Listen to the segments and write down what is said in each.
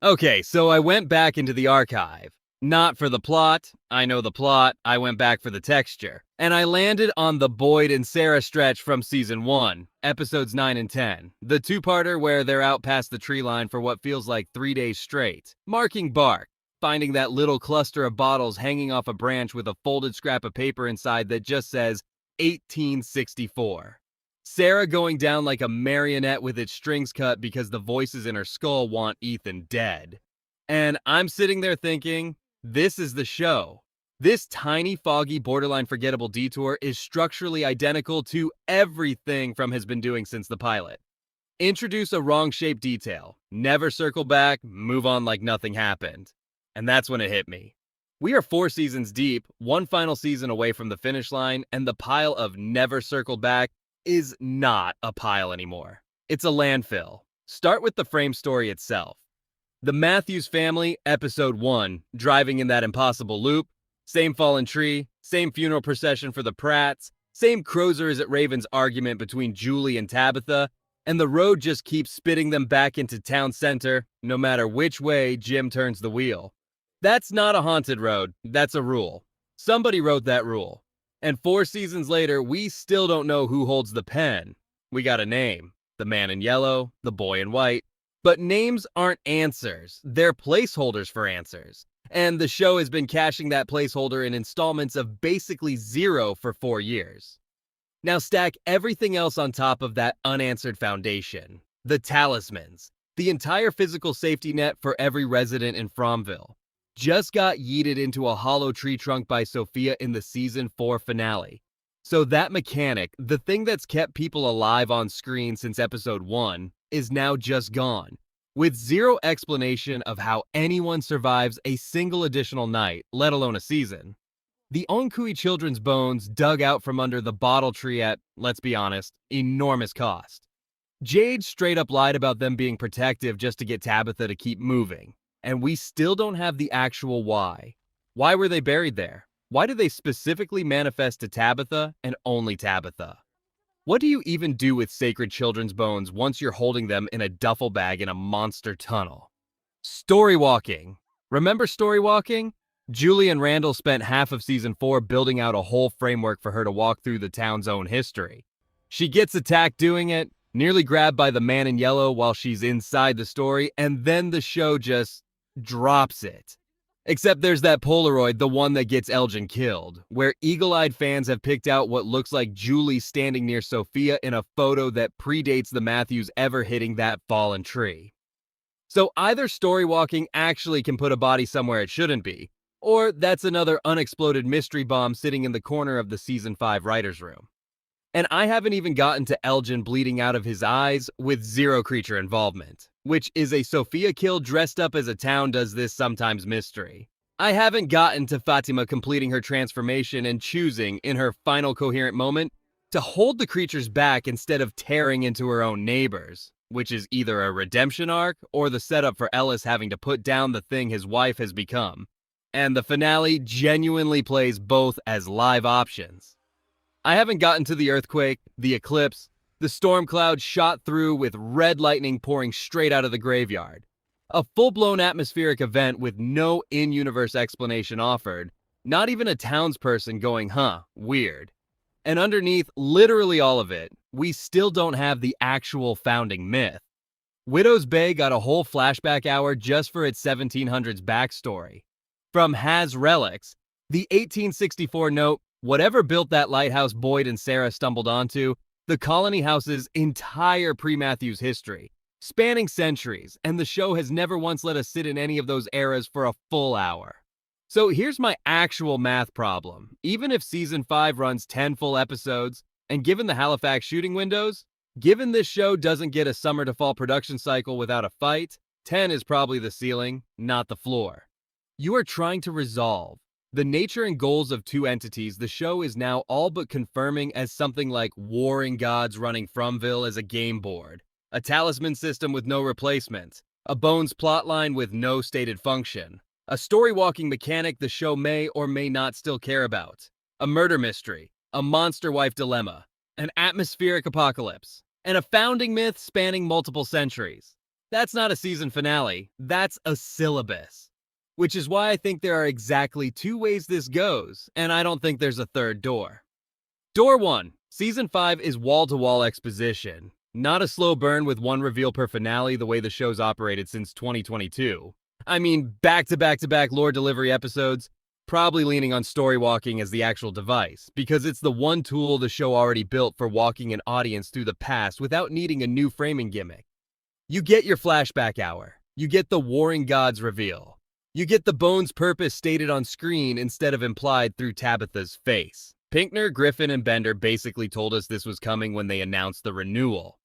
Okay, so I went back into the archive. Not for the plot. I know the plot. I went back for the texture. And I landed on the Boyd and Sara stretch from season 1, episodes 9 and 10. The two-parter where they're out past the tree line for what feels like 3 days straight. Marking bark. Finding that little cluster of bottles hanging off a branch with a folded scrap of paper inside that just says 1864. Sara going down like a marionette with its strings cut because the voices in her skull want Ethan dead. And I'm sitting there thinking, this is the show. This tiny, foggy, borderline forgettable detour is structurally identical to everything From has been doing since the pilot. Introduce a wrong-shaped detail, never circle back, move on like nothing happened. And that's when it hit me. We are 4 seasons deep, one final season away from the finish line, and the pile of never circled back is not a pile anymore. It's a landfill. Start with the frame story itself. The Matthews family, episode 1, driving in that impossible loop, same fallen tree, same funeral procession for the Pratts, same Crozer is at Raven's argument between Julie and Tabitha, and the road just keeps spitting them back into town center, no matter which way Jim turns the wheel. That's not a haunted road, that's a rule. Somebody wrote that rule. And 4 seasons later, we still don't know who holds the pen. We got a name, the man in yellow, the boy in white. But names aren't answers, they're placeholders for answers. And the show has been cashing that placeholder in installments of basically 0 for 4 years. Now stack everything else on top of that unanswered foundation. The talismans, the entire physical safety net for every resident in Fromville, just got yeeted into a hollow tree trunk by Sophia in the season 4 finale. So that mechanic, the thing that's kept people alive on screen since episode 1, is now just gone, with 0 explanation of how anyone survives a single additional night, let alone a season. The Onkui children's bones dug out from under the bottle tree at, let's be honest, enormous cost. Jade straight up lied about them being protective just to get Tabitha to keep moving. And we still don't have the actual why. Why were they buried there? Why did they specifically manifest to Tabitha and only Tabitha? What do you even do with sacred children's bones once you're holding them in a duffel bag in a monster tunnel? Story walking. Remember story walking? Julie and Randall spent half of season 4 building out a whole framework for her to walk through the town's own history. She gets attacked doing it, nearly grabbed by the man in yellow while she's inside the story, and then the show just drops it. Except there's that Polaroid, the one that gets Elgin killed, where eagle-eyed fans have picked out what looks like Julie standing near Sophia in a photo that predates the Matthews ever hitting that fallen tree. So either story walking actually can put a body somewhere it shouldn't be, or that's another unexploded mystery bomb sitting in the corner of the season 5 writer's room. And I haven't even gotten to Elgin bleeding out of his eyes with 0 creature involvement, which is a Sophia kill dressed up as a town does this sometimes mystery. I haven't gotten to Fatima completing her transformation and choosing, in her final coherent moment, to hold the creatures back instead of tearing into her own neighbors, which is either a redemption arc or the setup for Ellis having to put down the thing his wife has become. And the finale genuinely plays both as live options. I haven't gotten to the earthquake, the eclipse, the storm cloud shot through with red lightning pouring straight out of the graveyard. A full-blown atmospheric event with no in-universe explanation offered, not even a townsperson going, weird. And underneath literally all of it, we still don't have the actual founding myth. Widow's Bay got a whole flashback hour just for its 1700s backstory. From Has Relics, the 1864 note, whatever built that lighthouse Boyd and Sara stumbled onto, the colony house's entire pre-Matthews history, spanning centuries, and the show has never once let us sit in any of those eras for a full hour. So here's my actual math problem. Even if season 5 runs 10 full episodes, and given the Halifax shooting windows, given this show doesn't get a summer to fall production cycle without a fight, 10 is probably the ceiling, not the floor. You are trying to resolve the nature and goals of 2 entities the show is now all but confirming as something like warring gods running Fromville as a game board, a talisman system with no replacement, a Bones plotline with no stated function, a story-walking mechanic the show may or may not still care about, a murder mystery, a monster wife dilemma, an atmospheric apocalypse, and a founding myth spanning multiple centuries. That's not a season finale, that's a syllabus. Which is why I think there are exactly two ways this goes, and I don't think there's a third door. Door 1. Season 5 is wall-to-wall exposition. Not a slow burn with one reveal per finale the way the show's operated since 2022. I mean, back-to-back-to-back lore delivery episodes, probably leaning on story walking as the actual device, because it's the one tool the show already built for walking an audience through the past without needing a new framing gimmick. You get your flashback hour. You get the Warring Gods reveal. You get the Bones' purpose stated on screen instead of implied through Tabitha's face. Pinkner, Griffin, and Bender basically told us this was coming when they announced the renewal.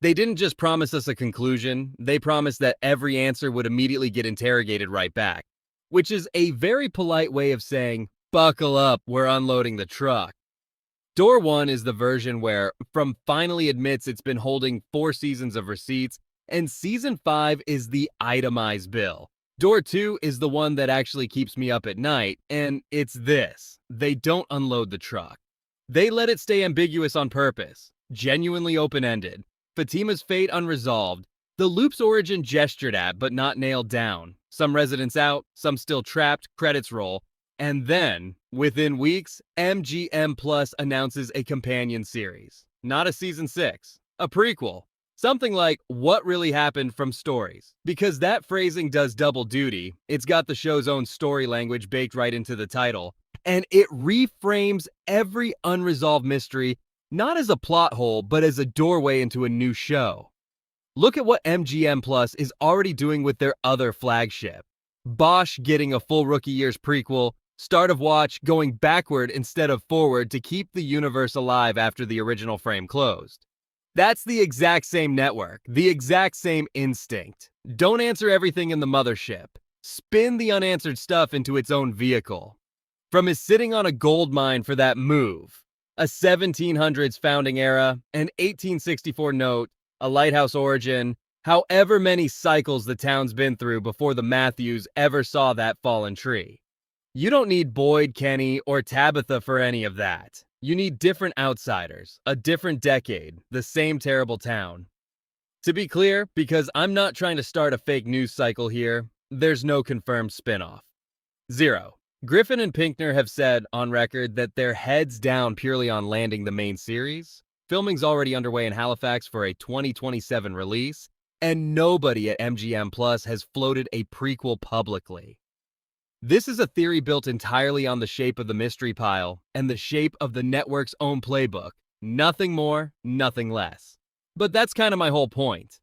They didn't just promise us a conclusion, they promised that every answer would immediately get interrogated right back, which is a very polite way of saying, buckle up, we're unloading the truck. Door 1 is the version where From finally admits it's been holding 4 seasons of receipts, and Season 5 is the itemized bill. Door 2 is the one that actually keeps me up at night, and it's this. They don't unload the truck. They let it stay ambiguous on purpose, genuinely open-ended, Fatima's fate unresolved, the loop's origin gestured at but not nailed down, some residents out, some still trapped, credits roll, and then, within weeks, MGM Plus announces a companion series. Not a Season 6, a prequel. Something like What Really Happened from Stories. Because that phrasing does double duty, it's got the show's own story language baked right into the title, and it reframes every unresolved mystery not as a plot hole, but as a doorway into a new show. Look at what MGM Plus is already doing with their other flagship. Bosch getting a full Rookie Years prequel, Start of Watch going backward instead of forward to keep the universe alive after the original frame closed. That's the exact same network, the exact same instinct. Don't answer everything in the mothership. Spin the unanswered stuff into its own vehicle. From his sitting on a gold mine for that move, a 1700s founding era, an 1864 note, a lighthouse origin, however many cycles the town's been through before the Matthews ever saw that fallen tree. You don't need Boyd, Kenny, or Tabitha for any of that. You need different outsiders, a different decade, the same terrible town. To be clear, because I'm not trying to start a fake news cycle here, there's no confirmed spinoff. 0. Griffin and Pinkner have said, on record, that they're heads down purely on landing the main series. Filming's already underway in Halifax for a 2027 release, and nobody at MGM Plus has floated a prequel publicly. This is a theory built entirely on the shape of the mystery pile and the shape of the network's own playbook. Nothing more, nothing less. But that's kind of my whole point.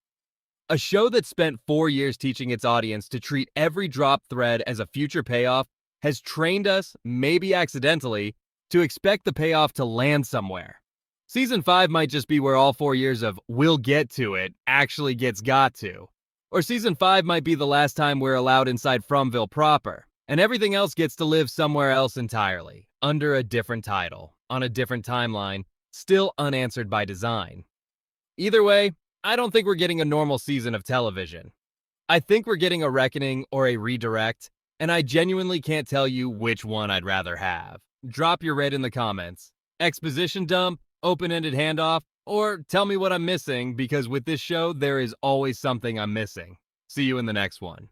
A show that spent 4 years teaching its audience to treat every drop thread as a future payoff has trained us, maybe accidentally, to expect the payoff to land somewhere. Season 5 might just be where all 4 years of "we'll get to it" actually gets got to. Or Season 5 might be the last time we're allowed inside Fromville proper, and everything else gets to live somewhere else entirely, under a different title, on a different timeline, still unanswered by design. Either way, I don't think we're getting a normal season of television. I think we're getting a reckoning or a redirect, and I genuinely can't tell you which one I'd rather have. Drop your rate in the comments. Exposition dump, open-ended handoff, or tell me what I'm missing, because with this show, there is always something I'm missing. See you in the next one.